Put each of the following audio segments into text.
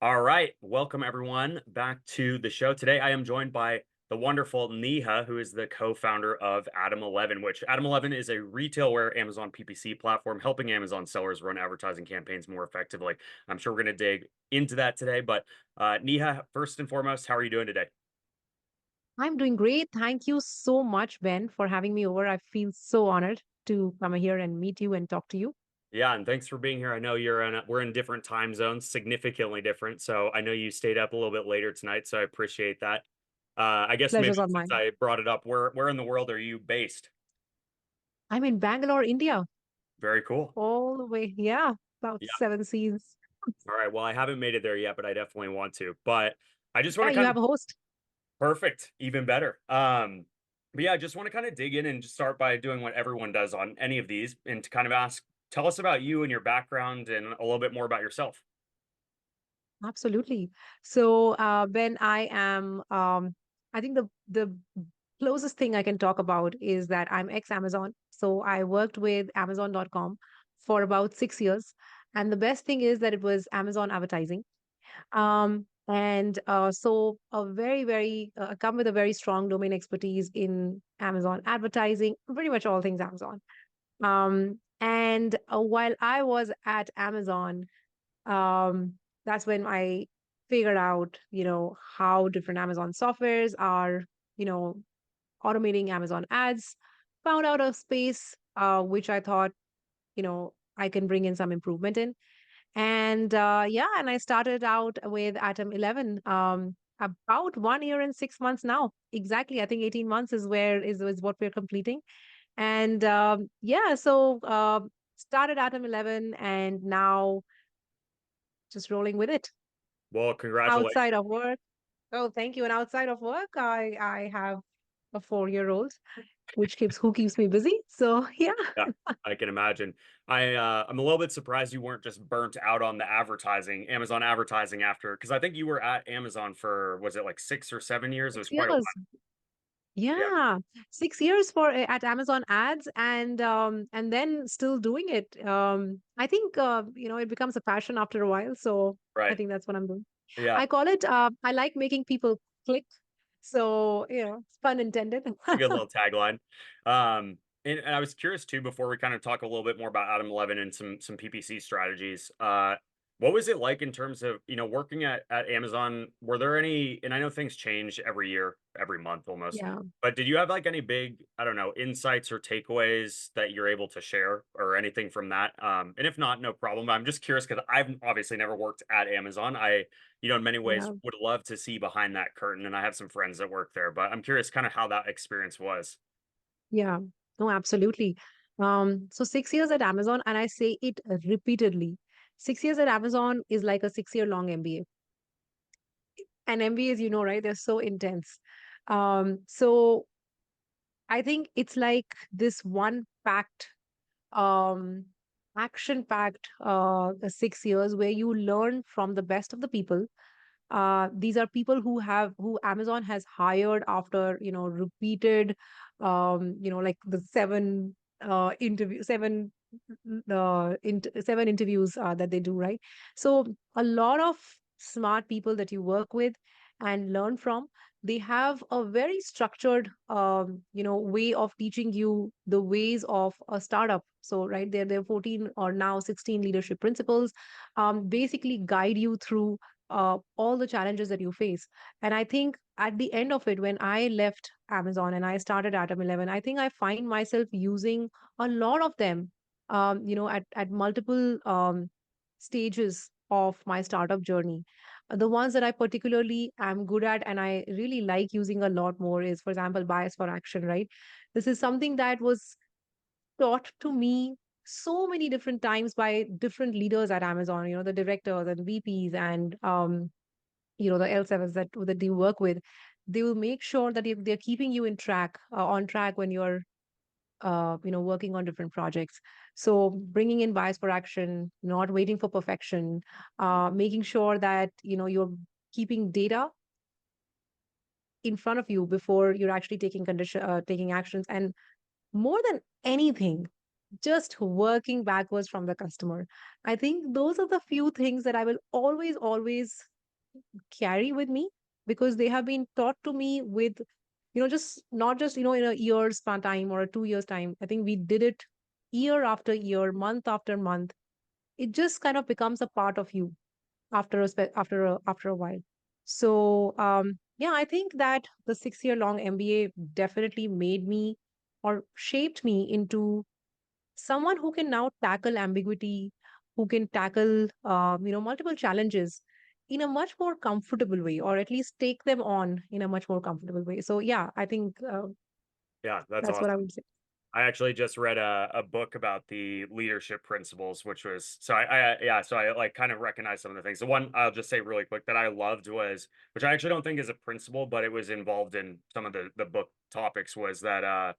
All right. Welcome, everyone, back to the show. Today, I am joined by the wonderful Neha, who is the co founder of atom11, which atom11 is a retail wear Amazon PPC platform helping Amazon sellers run advertising campaigns more effectively. I'm sure we're going to dig into that today. But Neha, first and foremost, how are you doing today? I'm doing great. Thank you so much, Ben, for having me over. I feel so honored to come here and meet you and talk to you. Yeah, and thanks for being here. I know we're in different time zones, significantly different. So I know you stayed up a little bit later tonight, so I appreciate that. I guess maybe Pleasure's all since mine. I brought it up, where in the world are you based? I'm in Bangalore, India, Very cool. all the way. Yeah, about Yeah. seven seas. All right. Well, I haven't made it there yet, but I definitely want to. But I just want Yeah, to you kind of have a host. perfect, even better. But yeah, I just want to kind of dig in and just start by doing what everyone does on any of these and to kind of tell us about you and your background and a little bit more about yourself. Absolutely. So, Ben, I think the closest thing I can talk about is that I'm ex-Amazon. So I worked with Amazon.com for about 6 years. And the best thing is that it was Amazon advertising. I come with a very strong domain expertise in Amazon advertising, pretty much all things Amazon. And while I was at Amazon, that's when I figured out, how different Amazon softwares are, you know, automating Amazon ads, found out a space, which I thought, I can bring in some improvement in. And yeah, and I started out with atom11 about 1 year and 6 months now. Exactly. I think 18 months is what we're completing. And yeah, so started atom11 and now just rolling with it. Well, congratulations. Outside of work. Oh, thank you. And outside of work, I have a 4-year-old, who keeps me busy. So yeah. Yeah, I can imagine. I'm a little bit surprised you weren't just burnt out on the Amazon advertising after, because I think you were at Amazon for, was it like 6 or 7 years? It was six quite a years. while. Yeah. Yeah, 6 years for at Amazon ads, and then still doing it. I think it becomes a passion after a while. So I Right. think that's what I'm doing. Yeah. I call it. I like making people click. So it's pun intended. A good little tagline. And I was curious too, before we kind of talk a little bit more about atom11 and some PPC strategies. What was it like in terms of working at Amazon? Were there any? And I know things change every year, every month almost. Yeah, But did you have like any big, I don't know, insights or takeaways that you're able to share or anything from that? And if not, no problem. I'm just curious because I've obviously never worked at Amazon. In many ways yeah, would love to see behind that curtain, and I have some friends that work there, but I'm curious kind of how that experience was. yeah. No, absolutely. So 6 years at Amazon, and I say it repeatedly. 6 years at Amazon is like a 6-year long MBA. And MBAs, right? They're so intense. So I think it's like this one packed, um, action packed 6 years where you learn from the best of the people. These are people who Amazon has hired after, repeated, like the seven interviews that they do, right? So a lot of smart people that you work with and learn from, they have a very structured way of teaching you the ways of a startup. So right there are 14 or now 16 leadership principles, basically guide you through all the challenges that you face. And I think at the end of it, when I left Amazon and I started atom11, I think I find myself using a lot of them, at multiple stages of my startup journey. The ones that I particularly am good at and I really like using a lot more is, for example, bias for action, right? This is something that was taught to me so many different times by different leaders at Amazon, the directors and VPs and the L7s that you work with. They will make sure that they're keeping you on track when you're working on different projects. So bringing in bias for action, not waiting for perfection, making sure that you're keeping data in front of you before you're actually taking actions. And more than anything, just working backwards from the customer. I think those are the few things that I will always, always carry with me, because they have been taught to me with, just not just, in a year's span time or a 2 years time. I think we did it year after year, month after month. It just kind of becomes a part of you after a while. So yeah, I think that the 6 year long MBA definitely made me or shaped me into someone who can now tackle ambiguity, who can tackle multiple challenges in a much more comfortable way, or at least take them on in a much more comfortable way. So yeah, I think Yeah, that's that's what I awesome. would say. I actually just read a book about the leadership principles, which was yeah, so I like kind of recognize some of the things. The one I'll just say really quick that I loved was, which I actually don't think is a principle, but it was involved in some of the book topics, was that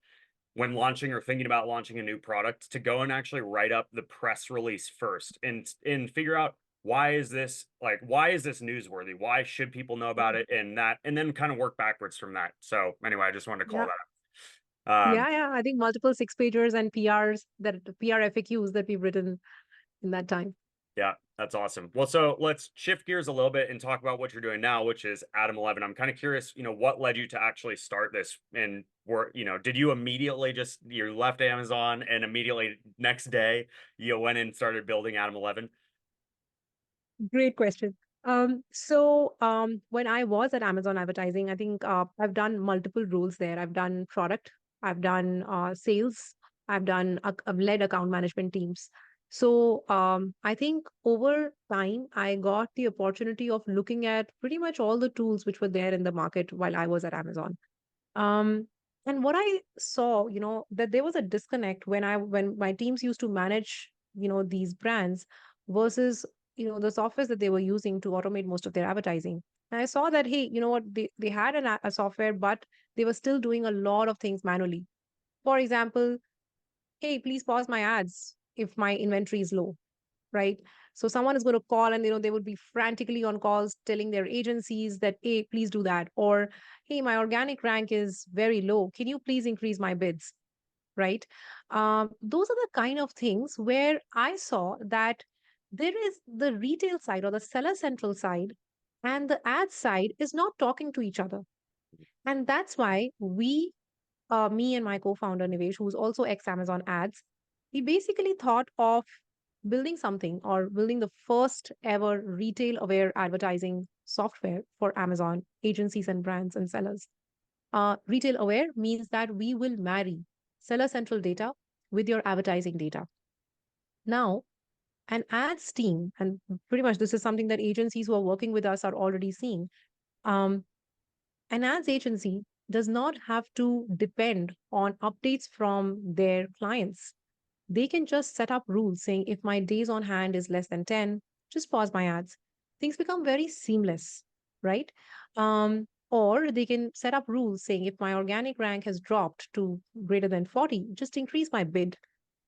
when launching or thinking about launching a new product, to go and actually write up the press release first and figure out why is this newsworthy? Why should people know about Mm. it? And then kind of work backwards from that. So anyway, I just wanted to call Yeah. that out. Yeah, I think multiple 6 pagers and PR FAQs that we've written in that time. Yeah, that's awesome. Well, so let's shift gears a little bit and talk about what you're doing now, which is atom11. I'm kind of curious, what led you to actually start this, and did you immediately just you left Amazon and immediately next day you went and started building atom11? Great question. So when I was at Amazon Advertising, I think I've done multiple roles there. I've done product, I've done sales, I've led account management teams. So I think over time, I got the opportunity of looking at pretty much all the tools which were there in the market while I was at Amazon. Um, and what I saw, that there was a disconnect when my teams used to manage, these brands versus, the softwares that they were using to automate most of their advertising. And I saw that, hey, you know what, they had a software, but they were still doing a lot of things manually. For example, hey, please pause my ads if my inventory is low, right? So someone is going to call and they would be frantically on calls telling their agencies that, hey, please do that. Or, hey, my organic rank is very low. Can you please increase my bids? Right? Those are the kind of things where I saw that there is the retail side or the seller central side and the ad side is not talking to each other. And that's why me and my co-founder Nivesh, who's also ex-Amazon ads, we basically thought of building something or building the first ever retail aware advertising software for Amazon agencies and brands and sellers. Retail aware means that we will marry seller central data with your advertising data. Now, an ads team, and pretty much this is something that agencies who are working with us are already seeing. Um, an ads agency does not have to depend on updates from their clients. They can just set up rules saying if my days on hand is less than 10, just pause my ads. Things become very seamless, right? Or they can set up rules saying if my organic rank has dropped to greater than 40, just increase my bid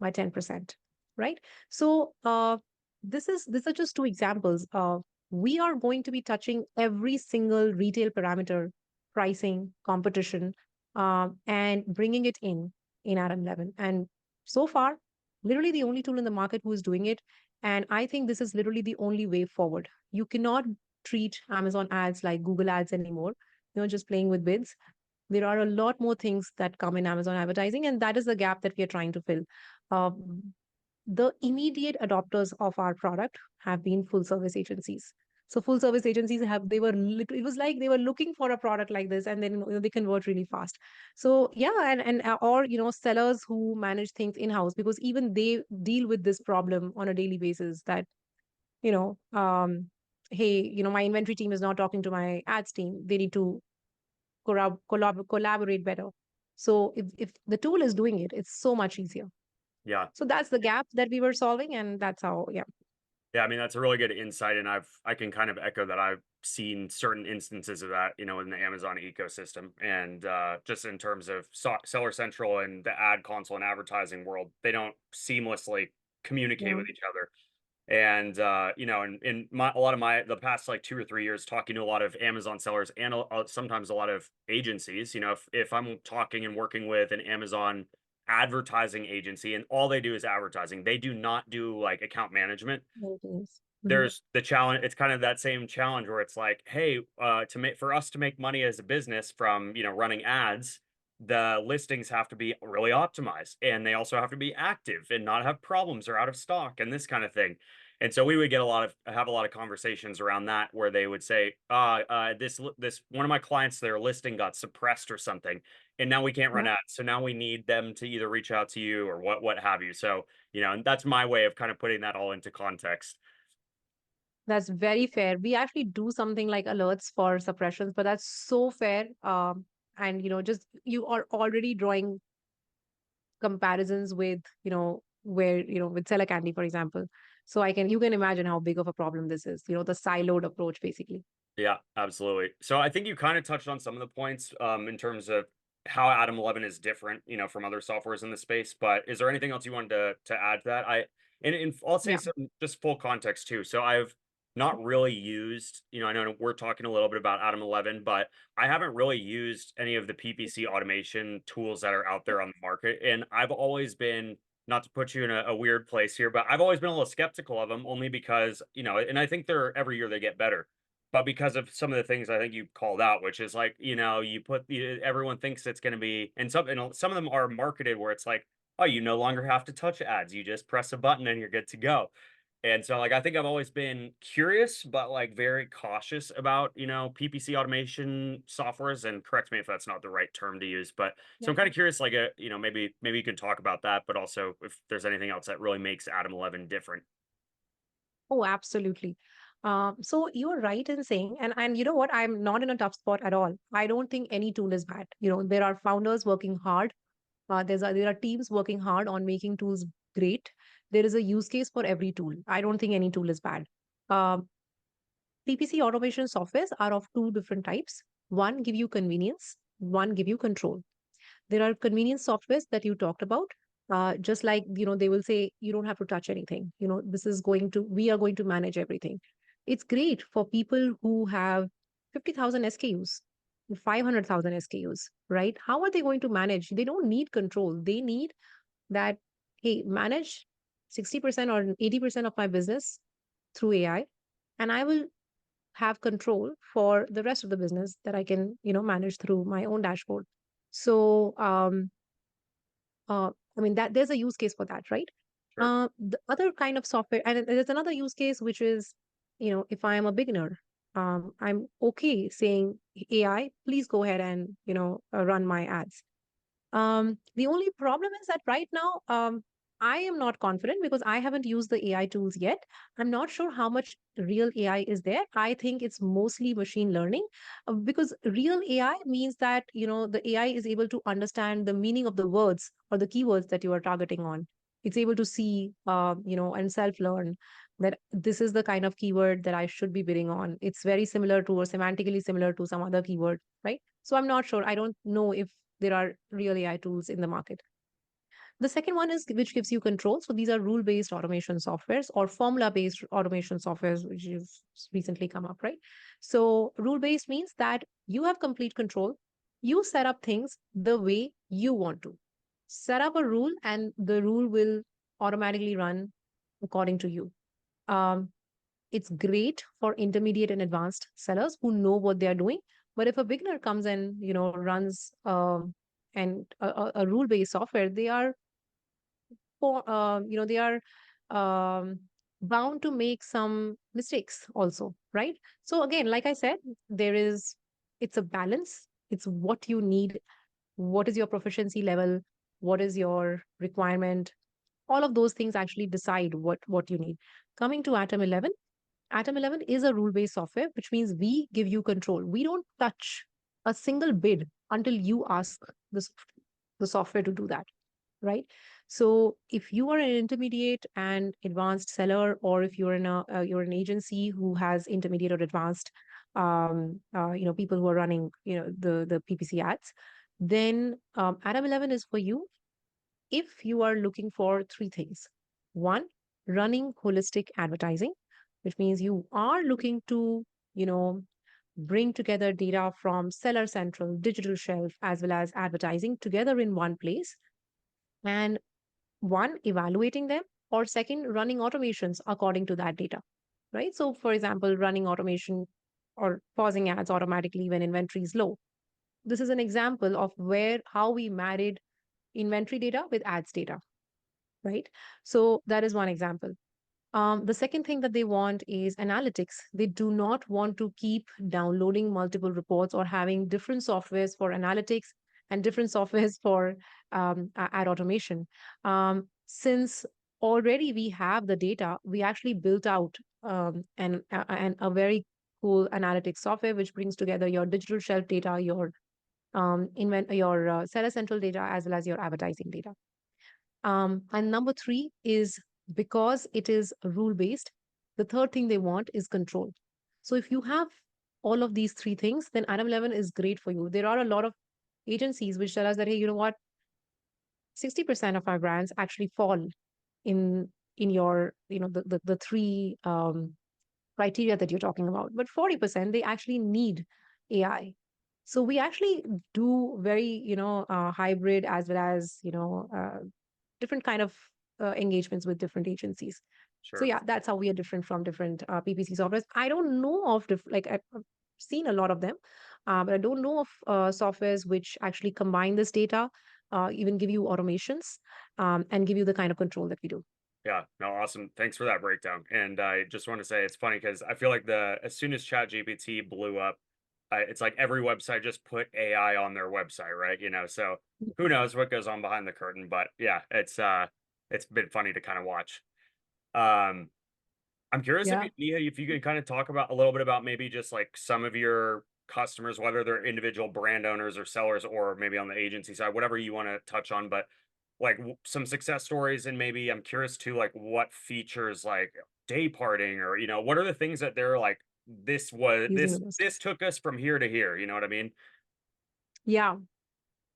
by 10%, right? So these are just two examples. We are going to be touching every single retail parameter, pricing, competition, and bringing it in Atom11. And so far, literally the only tool in the market who is doing it. And I think this is literally the only way forward. You cannot treat Amazon ads like Google ads anymore, just playing with bids. There are a lot more things that come in Amazon advertising, and that is the gap that we are trying to fill. The immediate adopters of our product have been full service agencies. So full service agencies it was like they were looking for a product like this, and then they convert really fast. So yeah, and or sellers who manage things in house, because even they deal with this problem on a daily basis. That you know, um, hey, my inventory team is not talking to my ads team. They need to collaborate better. So if the tool is doing it, it's so much easier. Yeah. So that's the gap that we were solving, and that's how, yeah. Yeah, I mean that's a really good insight, and I can kind of echo that. I've seen certain instances of that, in the Amazon ecosystem, and just in terms of Seller Central and the ad console and advertising world, they don't seamlessly communicate Yeah. with each other. And in a lot of the past like 2 or 3 years, talking to a lot of Amazon sellers and sometimes a lot of agencies, if I'm talking and working with an Amazon advertising agency, and all they do is advertising. They do not do like account management. Maintenance. Mhm. There's the challenge. It's kind of that same challenge where it's like, hey, to make for us to make money as a business from running ads, the listings have to be really optimized, and they also have to be active and not have problems or out of stock and this kind of thing. And so we would get have a lot of conversations around that where they would say, this one of my clients, their listing got suppressed or something, and now we can't run Yeah. ads. So now we need them to either reach out to you or what have you. So and that's my way of kind of putting that all into context. That's very fair. We actually do something like alerts for suppressions, but that's so fair. And just you are already drawing comparisons with, where, with seller candy, for example. So you can imagine how big of a problem this is, the siloed approach, basically. Yeah, absolutely. So I think you kind of touched on some of the points in terms of how Atom 11 is different, from other softwares in the space. But is there anything else you wanted to add to that? And I'll say Yeah. some just full context too. So I've not really used, I know we're talking a little bit about Atom 11, but I haven't really used any of the PPC automation tools that are out there on the market. And I've always been, not to put you in a weird place here, but I've always been a little skeptical of them only because, and I think they're every year they get better, but because of some of the things I think you called out, which is like, everyone thinks it's going to be, and some of them are marketed where it's like, oh, you no longer have to touch ads. You just press a button and you're good to go. And so, like, I think I've always been curious, but like very cautious about, PPC automation softwares. And correct me if that's not the right term to use, but so Yeah. I'm kind of curious, like, maybe you could talk about that, but also if there's anything else that really makes Atom 11 different. Oh, absolutely. So you're right in saying, and you know what? I'm not in a tough spot at all. I don't think any tool is bad. There are founders working hard. There are teams working hard on making tools great. There is a use case for every tool. I don't think any tool is bad. Um, PPC automation softwares are of two different types. One give you convenience, one give you control. There are convenience softwares that you talked about. Just like, they will say you don't have to touch anything. We are going to manage everything. It's great for people who have 50,000 SKUs, 500,000 SKUs, right? How are they going to manage? They don't need control. They need that, hey, manage 60% or 80% of my business through AI, and I will have control for the rest of the business that I can, manage through my own dashboard. So, uh, I mean, that there's a use case for that, right? Sure. The other kind of software, and there's another use case, which is, if I am a beginner, I'm okay saying, AI, please go ahead and, run my ads. The only problem is that right now, I am not confident because I haven't used the AI tools yet. I'm not sure how much real AI is there. I think it's mostly machine learning, because real AI means that, the AI is able to understand the meaning of the words or the keywords that you are targeting on. It's able to see, and self-learn that this is the kind of keyword that I should be bidding on. It's very similar to or semantically similar to some other keyword, right? So I'm not sure. I don't know if there are real AI tools in the market. The second one is which gives you control. So these are rule-based automation softwares or formula-based automation softwares, which have recently come up, right? So rule-based means that you have complete control. You set up things the way you want to. Set up a rule, and the rule will automatically run according to you. Um, it's great for intermediate and advanced sellers who know what they are doing. But if a beginner comes and runs a rule based software, they are um, bound to make some mistakes also, right? So again, like I said, it's a balance. It's what you need, what is your proficiency level, what is your requirement. All of those things actually decide what you need. Coming to Atom 11, Atom 11 is a rule based software, which means we give you control. We don't touch a single bid until you ask the software to do that, right? So if you are an intermediate and advanced seller, or if you're an agency who has intermediate or advanced, people who are running, the PPC ads, then Atom 11 is for you if you are looking for three things. One, running holistic advertising, which means you are looking to, you know, bring together data from Seller Central, Digital Shelf, as well as advertising together in one place. And one, evaluating them, or second, running automations according to that data, right? So, for example, running automation or pausing ads automatically when inventory is low. This is an example of where how we married inventory data with ads data, right? So that is one example. The second thing that they want is analytics. They do not want to keep downloading multiple reports or having different softwares for analytics and different softwares for ad automation. Since already we have the data, we actually built out and a very cool analytics software which brings together your digital shelf data, your seller central data, as well as your advertising data. And number three is, because it is rule based, the third thing they want is control. So if you have all of these three things, then Adam 11 is great for you. There are a lot of agencies which tell us that, hey, you know what, 60% of our brands actually fall in your, the three criteria that you're talking about. But 40%, they actually need AI. So we actually do very, hybrid, as well as, different kind of engagements with different agencies. So Sure. yeah, that's how we are different from different PPC softwares. I don't know of like I've seen a lot of them, but I don't know of softwares which actually combine this data, even give you automations, and give you the kind of control that we do. Yeah, no, awesome. Thanks for that breakdown. And I just want to say it's funny because I feel like as soon as ChatGPT blew up, it's like every website just put AI on their website, right? So who knows what goes on behind the curtain, but yeah, it's been funny to kind of watch. Um, I'm curious if Yeah. Nia, if you can kind of talk about a little bit about maybe just like some of your customers, whether they're individual brand owners or sellers, or maybe on the agency side, whatever you want to touch on, but like some success stories. And maybe I'm curious too, like what features like day parting, or what are the things that they're like, this was Using the this most. this took us from here to here, you know what I mean? Yeah.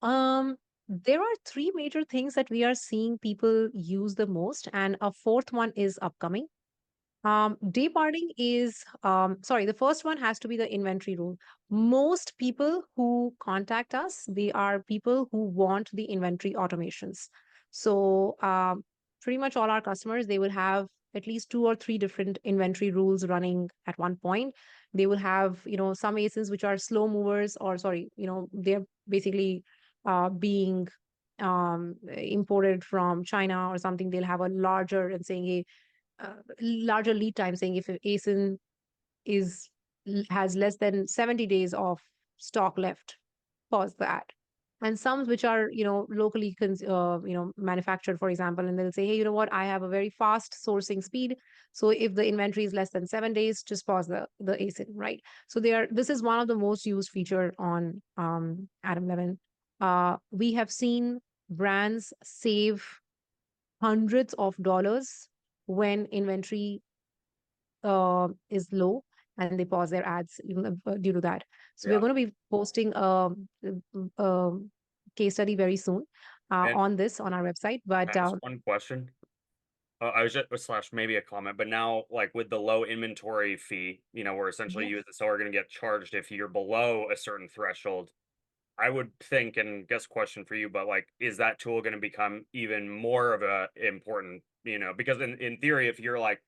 Um, there are three major things that we are seeing people use the most, and a fourth one is upcoming. Day parting is, sorry, the first one has to be the inventory rule. Most people who contact us, they are people who want the inventory automations. So, pretty much all our customers, they will have at least two or three different inventory rules running at one point. They will have, some ASINs which are slow movers, or sorry, they're basically being imported from China or something. They'll have a larger and saying, hey, larger lead time, saying if ASIN has less than 70 days of stock left, pause that. And some which are, locally manufactured, for example, and they'll say, hey, you know what, I have a very fast sourcing speed. So if the inventory is less than 7 days, just pause the ASIN, right? So this is one of the most used feature on Atom 11. We have seen brands save hundreds of dollars when inventory is low, and they pause their ads even due to that. So we're Yeah. going to be posting a case study very soon And on this on our website. But I ask one question. I was just slash maybe a comment, but now like with the low inventory fee, where essentially you yes, as a seller are going to get charged if you're below a certain threshold. I would think, and guess question for you, but like, is that tool going to become even more of a important, because in theory, if you're like,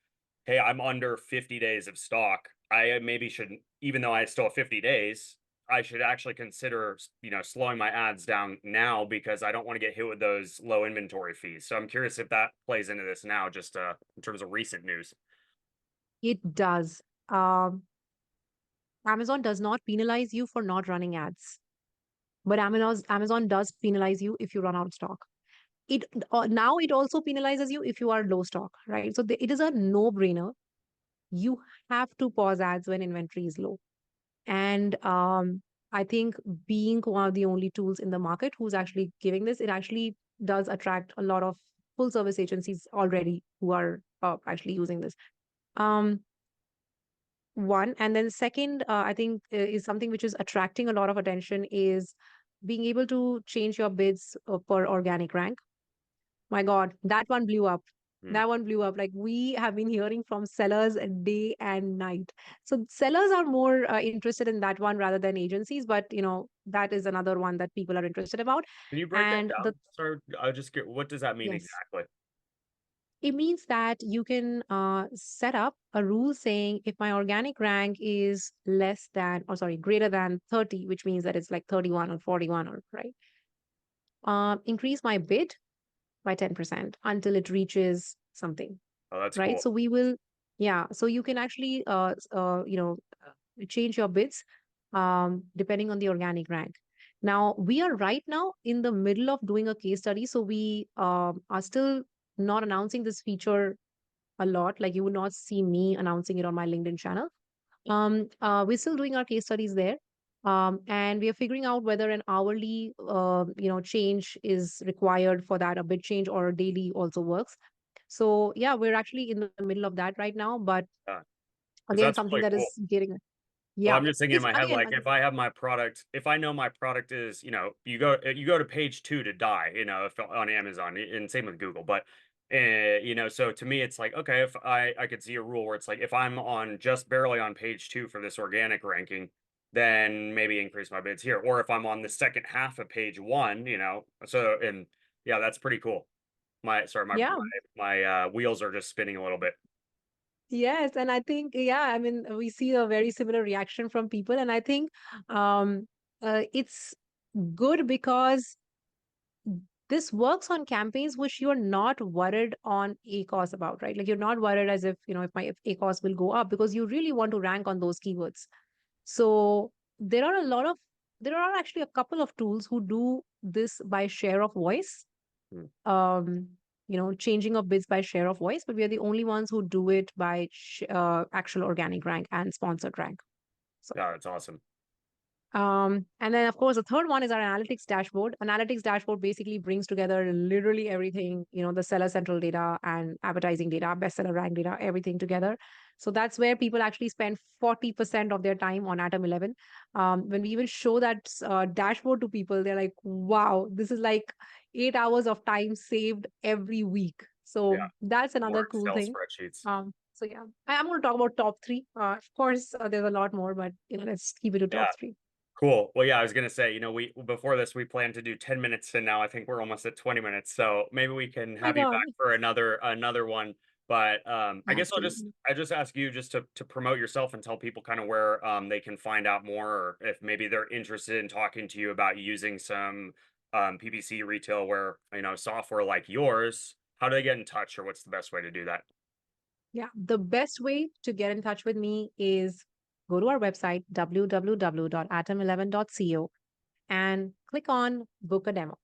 hey, I'm under 50 days of stock, I maybe shouldn't, even though I still have 50 days, I should actually consider, slowing my ads down now because I don't want to get hit with those low inventory fees. So I'm curious if that plays into this now, just in terms of recent news. it does. Um, Amazon does not penalize you for not running ads, but Amazon does penalize you if you run out of stock. It Now it also penalizes you if you are low stock, right? So it is a no-brainer. You have to pause ads when inventory is low. And I think being one of the only tools in the market who's actually giving this, it actually does attract a lot of full service agencies already who are actually using this. Um, One, and then second, I think is something which is attracting a lot of attention is being able to change your bids per organic rank. My God, that one blew up. Hmm. That one blew up. Like we have been hearing from sellers day and night. So sellers are more interested in that one rather than agencies. But that is another one that people are interested about. Can you break that And the down? Sorry, I just get, what does that mean yes, exactly? it means that you can set up a rule saying if my organic rank is less than, or sorry, greater than 30, which means that it's like 31 or 41, or right, increase my bid by 10% until it reaches something, Oh, that's right? cool. So we will, yeah. So you can actually, change your bids depending on the organic rank. Now, we are right now in the middle of doing a case study. So we are still not announcing this feature a lot. Like you would not see me announcing it on my LinkedIn channel. We're still doing our case studies there. And we are figuring out whether an hourly, change is required for that, a bid change, or a daily also works. So yeah, we're actually in the middle of that right now. But Yeah, because again, that's something really that cool. is getting, Well, yeah, I'm just thinking in it's my head, again, like if I have my product, if I know my product is, you go to page 2 to die, if on Amazon, and same with Google. But so to me, it's like, okay, if I could see a rule where it's like if I'm on just barely on page 2 for this organic ranking, then maybe increase my bids here. Or if I'm on the second half of page 1, so and yeah, that's pretty cool. My sorry, yeah. my wheels are just spinning a little bit. Yes, and I think, yeah, I mean, we see a very similar reaction from people, and I think um, it's good because this works on campaigns which you're not worried on ACOS about, right? Like you're not worried as if, if my ACOS will go up, because you really want to rank on those keywords. So there are a lot of, there are actually a couple of tools who do this by share of voice, Hmm. um, changing of bids by share of voice, but we are the only ones who do it by actual organic rank and sponsored rank. So Yeah, that's awesome. and then, of course, the third one is our analytics dashboard. Analytics dashboard basically brings together literally everything, the seller central data and advertising data, bestseller rank data, everything together. So that's where people actually spend 40% of their time on Atom 11. When we even show that dashboard to people, they're like, wow, this is like 8 hours of time saved every week. Yeah, So that's more another cool Excel thing. spreadsheets. So yeah, I'm going to talk about top three. Of course, there's a lot more, but let's keep it to Yeah. top three. Cool. Well, yeah, I was gonna say, we before this we planned to do 10 minutes, and now I think we're almost at 20 minutes. So maybe we can My have you God. back for another one. But I guess Absolutely. I just ask you just to promote yourself and tell people kind of where they can find out more, or if maybe they're interested in talking to you about using some PPC retailware, software like yours. How do they get in touch, or what's the best way to do that? Yeah. The best way to get in touch with me is go to our website, www.atom11.co, and click on book a demo.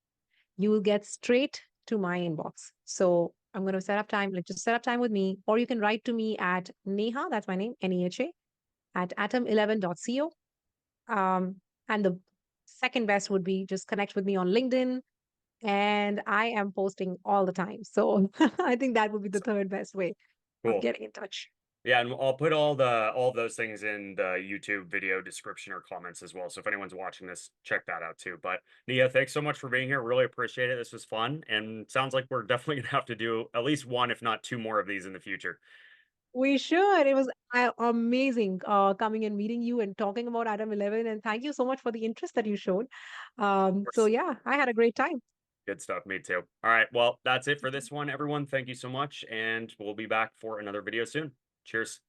You will get straight to my inbox. So I'm going to set up time, like just set up time with me, or you can write to me at Neha, that's my name, Neha, at atom11.co. And the second best would be just connect with me on LinkedIn. And I am posting all the time. So I think that would be the So, third best way of cool. getting in touch. Yeah, and I'll put all of those things in the YouTube video description or comments as well. So if anyone's watching this, check that out too. But Nia, thanks so much for being here. Really appreciate it. This was fun, and sounds like we're definitely gonna have to do at least one, if not two more of these in the future. We should. It was amazing coming and meeting you and talking about Atom 11. And thank you so much for the interest that you showed. Of So, course. yeah, I had a great time. Good stuff. Me too. All right. Well, that's it for this one, everyone. Thank you so much, and we'll be back for another video soon. Cheers.